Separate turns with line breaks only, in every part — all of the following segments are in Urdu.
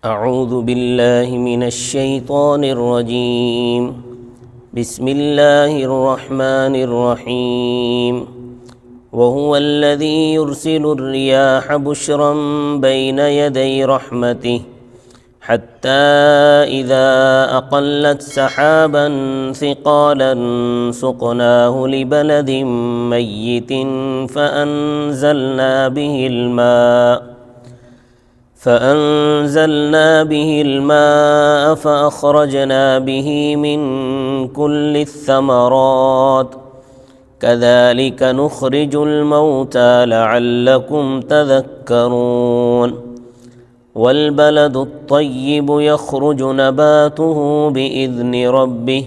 اعوذ باللہ من الشیطان الرجیم بسم اللہ الرحمن الرحیم وهو الذی يرسل الرياح بشرا بین یدی رحمته حتى إذا أقلت سحابا ثقالا سقناه لبلد ميت فأنزلنا به الماء فأخرجنا به من كل الثمرات كذلك نخرج الموتى لعلكم تذكرون والبلد الطيب يخرج نباته بإذن ربه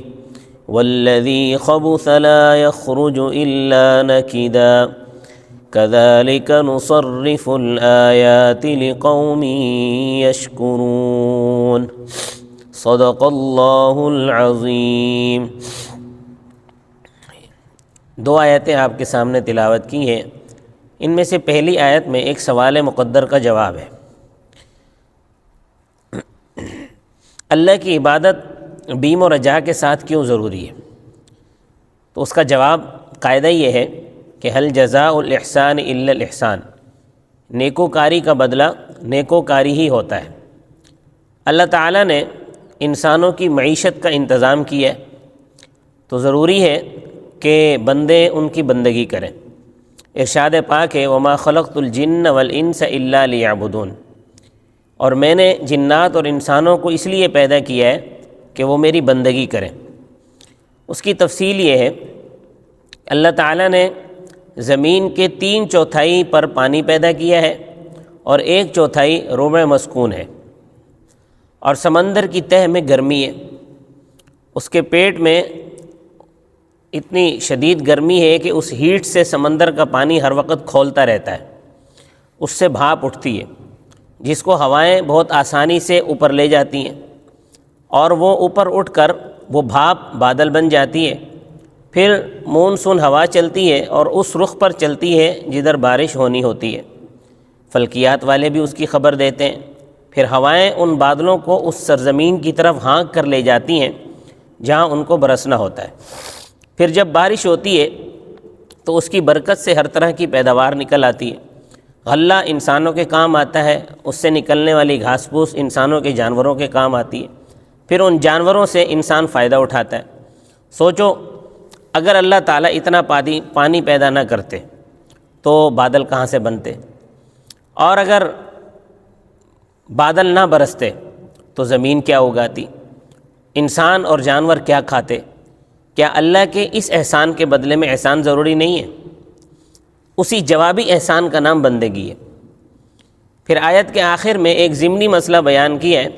والذي خبث لا يخرج إلا نكدا كذلك نصرف الآيات لقوم يشكرون صدق الله العظيم۔ دو آیتیں آپ کے سامنے تلاوت کی ہیں۔ ان میں سے پہلی آیت میں ایک سوال مقدر کا جواب ہے۔ اللہ کی عبادت بیم و رجا کے ساتھ کیوں ضروری ہے؟ تو اس کا جواب قاعدہ یہ ہے کہ حل جزاء الاحسان الا الاحسان، نیکوکاری کا بدلہ نیکوکاری ہی ہوتا ہے۔ اللہ تعالیٰ نے انسانوں کی معیشت کا انتظام کیا ہے تو ضروری ہے کہ بندے ان کی بندگی کریں۔ ارشاد پاک ہے وما خلقت الجن والانس الا لیعبدون، اور میں نے جنات اور انسانوں کو اس لیے پیدا کیا ہے کہ وہ میری بندگی کریں۔ اس کی تفصیل یہ ہے، اللہ تعالیٰ نے زمین کے 3/4 پر پانی پیدا کیا ہے اور 1/4 ربع مسکون ہے، اور سمندر کی تہہ میں گرمی ہے۔ اس کے پیٹ میں اتنی شدید گرمی ہے کہ اس ہیٹ سے سمندر کا پانی ہر وقت کھولتا رہتا ہے، اس سے بھاپ اٹھتی ہے جس کو ہوائیں بہت آسانی سے اوپر لے جاتی ہیں، اور وہ اوپر اٹھ کر وہ بھاپ بادل بن جاتی ہے۔ پھر مونسون ہوا چلتی ہے اور اس رخ پر چلتی ہے جدھر بارش ہونی ہوتی ہے۔ فلکیات والے بھی اس کی خبر دیتے ہیں۔ پھر ہوائیں ان بادلوں کو اس سرزمین کی طرف ہانک کر لے جاتی ہیں جہاں ان کو برسنا ہوتا ہے۔ پھر جب بارش ہوتی ہے تو اس کی برکت سے ہر طرح کی پیداوار نکل آتی ہے۔ غلہ انسانوں کے کام آتا ہے، اس سے نکلنے والی گھاس پھوس انسانوں کے جانوروں کے کام آتی ہے، پھر ان جانوروں سے انسان فائدہ اٹھاتا ہے۔ سوچو اگر اللہ تعالیٰ اتنا پانی پیدا نہ کرتے تو بادل کہاں سے بنتے، اور اگر بادل نہ برستے تو زمین کیا اگاتی، انسان اور جانور کیا کھاتے؟ کیا اللہ کے اس احسان کے بدلے میں احسان ضروری نہیں ہے؟ اسی جوابی احسان کا نام بندگی ہے۔ پھر آیت کے آخر میں ایک ضمنی مسئلہ بیان کیا ہے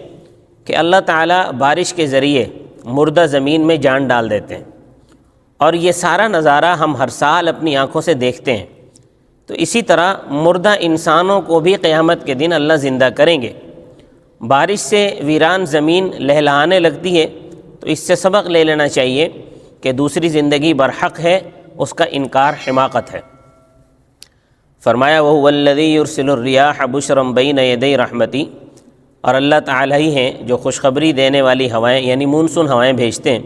کہ اللہ تعالیٰ بارش کے ذریعے مردہ زمین میں جان ڈال دیتے ہیں، اور یہ سارا نظارہ ہم ہر سال اپنی آنکھوں سے دیکھتے ہیں۔ تو اسی طرح مردہ انسانوں کو بھی قیامت کے دن اللہ زندہ کریں گے۔ بارش سے ویران زمین لہلہانے لگتی ہے تو اس سے سبق لے لینا چاہیے کہ دوسری زندگی برحق ہے، اس کا انکار حماقت ہے۔ فرمایا وَهُوَ الَّذِي يُرْسِلُ الرِّيَاحَ بُشْرًا بَيْنَ يَدَيْ رَحْمَتِهِ، اور اللہ تعالیٰ ہی ہیں جو خوشخبری دینے والی ہوائیں یعنی مونسون ہوائیں بھیجتے ہیں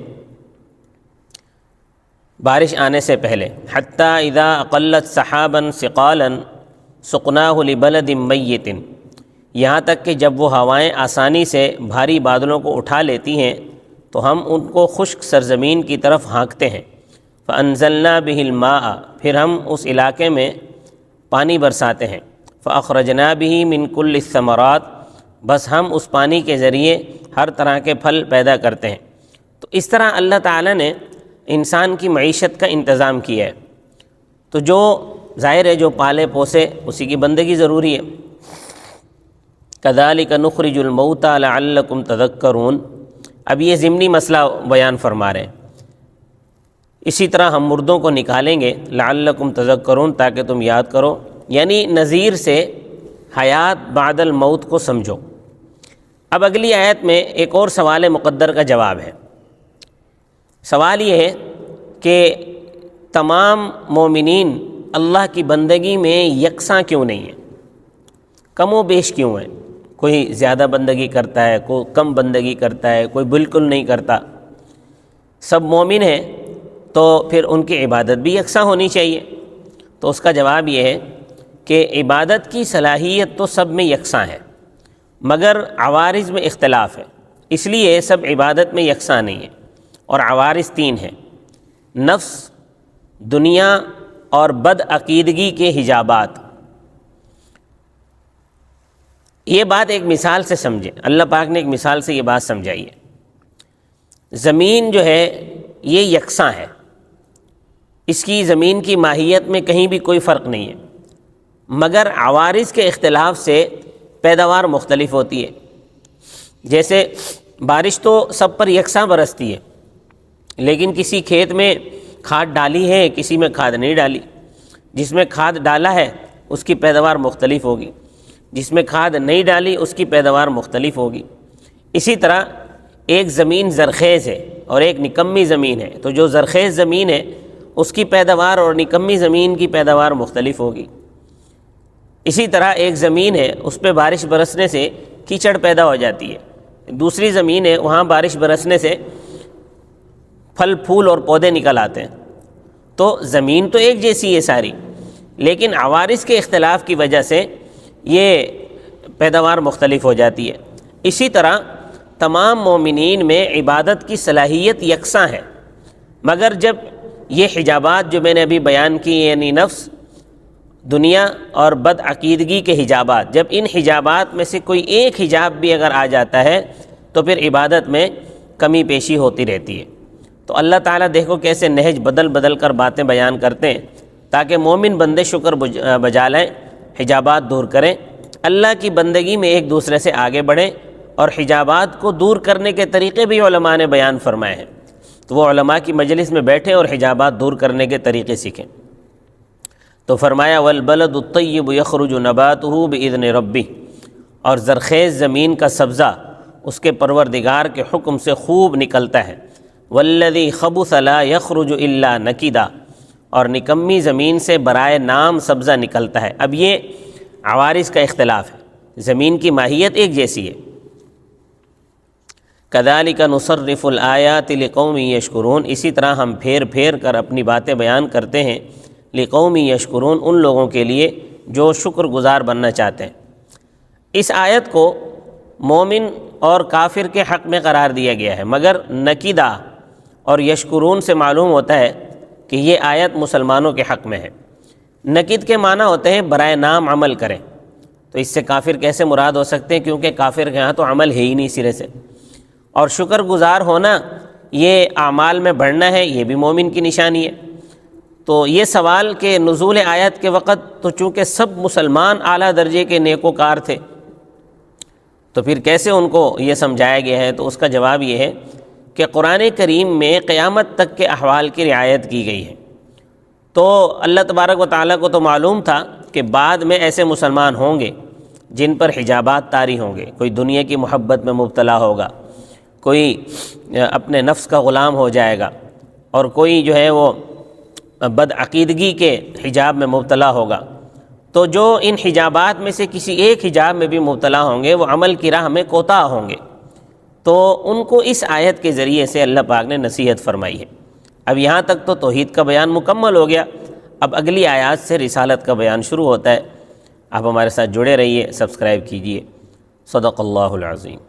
بارش آنے سے پہلے۔ حَتَّى إِذَا أَقَلَّتْ سَحَابًا ثِقَالًا سُقْنَاهُ لِبَلَدٍ مَيِّتٍ، یہاں تک کہ جب وہ ہوائیں آسانی سے بھاری بادلوں کو اٹھا لیتی ہیں تو ہم ان کو خشک سرزمین کی طرف ہانکتے ہیں۔ فَأَنزَلْنَا بِهِ الْمَاءَ، پھر ہم اس علاقے میں پانی برساتے ہیں۔ فَأَخْرَجْنَا بِهِ مِنْ كُلِّ الثَّمَرَاتِ، بس ہم اس پانی کے ذریعے ہر طرح کے پھل پیدا کرتے ہیں۔ تو اس طرح اللہ تعالیٰ نے انسان کی معیشت کا انتظام کیا ہے، تو جو ظاہر ہے جو پالے پوسے اسی کی بندگی ضروری ہے۔ كَذَلِكَ نُخْرِجُ الْمَوْتَى لَعَلَّكُمْ تَذَكَّرُونَ، اب یہ ضمنی مسئلہ بیان فرما رہے ہیں۔ اسی طرح ہم مردوں کو نکالیں گے لعلکم تذکرون، تاکہ تم یاد کرو، یعنی نظیر سے حیات بعد الموت کو سمجھو۔ اب اگلی آیت میں ایک اور سوال مقدر کا جواب ہے۔ سوال یہ ہے کہ تمام مومنین اللہ کی بندگی میں یکساں کیوں نہیں ہیں، کم و بیش کیوں ہیں؟ کوئی زیادہ بندگی کرتا ہے، کوئی کم بندگی کرتا ہے، کوئی بالکل نہیں کرتا، سب مومن ہیں تو پھر ان کی عبادت بھی یکساں ہونی چاہیے۔ تو اس کا جواب یہ ہے کہ عبادت کی صلاحیت تو سب میں یکساں ہے، مگر عوارض میں اختلاف ہے، اس لیے سب عبادت میں یکساں نہیں ہیں۔ اور عوارض تین ہیں: نفس، دنیا اور بد عقیدگی کے حجابات۔ یہ بات ایک مثال سے سمجھیں، اللہ پاک نے ایک مثال سے یہ بات سمجھائی ہے۔ زمین جو ہے یہ یکساں ہے، اس کی زمین کی ماہیت میں کہیں بھی کوئی فرق نہیں ہے، مگر عوارض کے اختلاف سے پیداوار مختلف ہوتی ہے۔ جیسے بارش تو سب پر یکساں برستی ہے، لیکن کسی کھیت میں کھاد ڈالی ہے، کسی میں کھاد نہیں ڈالی۔ جس میں کھاد ڈالا ہے اس کی پیداوار مختلف ہوگی، جس میں کھاد نہیں ڈالی اس کی پیداوار مختلف ہوگی۔ اسی طرح ایک زمین زرخیز ہے اور ایک نکمی زمین ہے، تو جو زرخیز زمین ہے اس کی پیداوار اور نکمی زمین کی پیداوار مختلف ہوگی۔ اسی طرح ایک زمین ہے، اس پہ بارش برسنے سے کیچڑ پیدا ہو جاتی ہے، دوسری زمین ہے وہاں بارش برسنے سے پھل پھول اور پودے نکل آتے ہیں۔ تو زمین تو ایک جیسی ہے ساری، لیکن عوارض کے اختلاف کی وجہ سے یہ پیداوار مختلف ہو جاتی ہے۔ اسی طرح تمام مومنین میں عبادت کی صلاحیت یکساں ہے، مگر جب یہ حجابات جو میں نے ابھی بیان کی، یعنی نفس، دنیا اور بد عقیدگی کے حجابات، جب ان حجابات میں سے کوئی ایک حجاب بھی اگر آ جاتا ہے تو پھر عبادت میں کمی پیشی ہوتی رہتی ہے۔ تو اللہ تعالیٰ دیکھو کیسے نہج بدل بدل کر باتیں بیان کرتے ہیں تاکہ مومن بندے شکر بجا لیں، حجابات دور کریں، اللہ کی بندگی میں ایک دوسرے سے آگے بڑھیں، اور حجابات کو دور کرنے کے طریقے بھی علماء نے بیان فرمائے ہیں، تو وہ علماء کی مجلس میں بیٹھیں اور حجابات دور کرنے کے طریقے سیکھیں۔ تو فرمایا والبلد الطیب یخرج نباتہ باذن ربہ، اور زرخیز زمین کا سبزہ اس کے پروردگار کے حکم سے خوب نکلتا ہے۔ والذی خبث لا یخرج الا نکدا، اور نکمی زمین سے برائے نام سبزہ نکلتا ہے۔ اب یہ عوارض کا اختلاف ہے، زمین کی ماہیت ایک جیسی ہے۔ کذالک نصرف الآیات لقوم یشکرون، اسی طرح ہم پھیر پھیر کر اپنی باتیں بیان کرتے ہیں لقوم یشکرون، ان لوگوں کے لیے جو شکر گزار بننا چاہتے ہیں۔ اس آیت کو مومن اور کافر کے حق میں قرار دیا گیا ہے، مگر نکیدہ اور یشکرون سے معلوم ہوتا ہے کہ یہ آیت مسلمانوں کے حق میں ہے۔ نکید کے معنی ہوتے ہیں برائے نام عمل کریں، تو اس سے کافر کیسے مراد ہو سکتے ہیں، کیونکہ کافر کے ہاں تو عمل ہے ہی نہیں سرے سے۔ اور شکر گزار ہونا، یہ اعمال میں بڑھنا ہے، یہ بھی مومن کی نشانی ہے۔ تو یہ سوال کہ نزول آیت کے وقت تو چونکہ سب مسلمان اعلیٰ درجے کے نیکوکار تھے، تو پھر کیسے ان کو یہ سمجھایا گیا ہے؟ تو اس کا جواب یہ ہے کہ قرآن کریم میں قیامت تک کے احوال کی رعایت کی گئی ہے۔ تو اللہ تبارک و تعالیٰ کو تو معلوم تھا کہ بعد میں ایسے مسلمان ہوں گے جن پر حجابات طاری ہوں گے، کوئی دنیا کی محبت میں مبتلا ہوگا، کوئی اپنے نفس کا غلام ہو جائے گا، اور کوئی جو ہے وہ بد عقیدگی کے حجاب میں مبتلا ہوگا۔ تو جو ان حجابات میں سے کسی ایک حجاب میں بھی مبتلا ہوں گے وہ عمل کی راہ میں کوتاہ ہوں گے، تو ان کو اس آیت کے ذریعے سے اللہ پاک نے نصیحت فرمائی ہے۔ اب یہاں تک تو توحید کا بیان مکمل ہو گیا، اب اگلی آیات سے رسالت کا بیان شروع ہوتا ہے۔ آپ ہمارے ساتھ جڑے رہیے، سبسکرائب کیجیے۔ صدق اللہ العظیم۔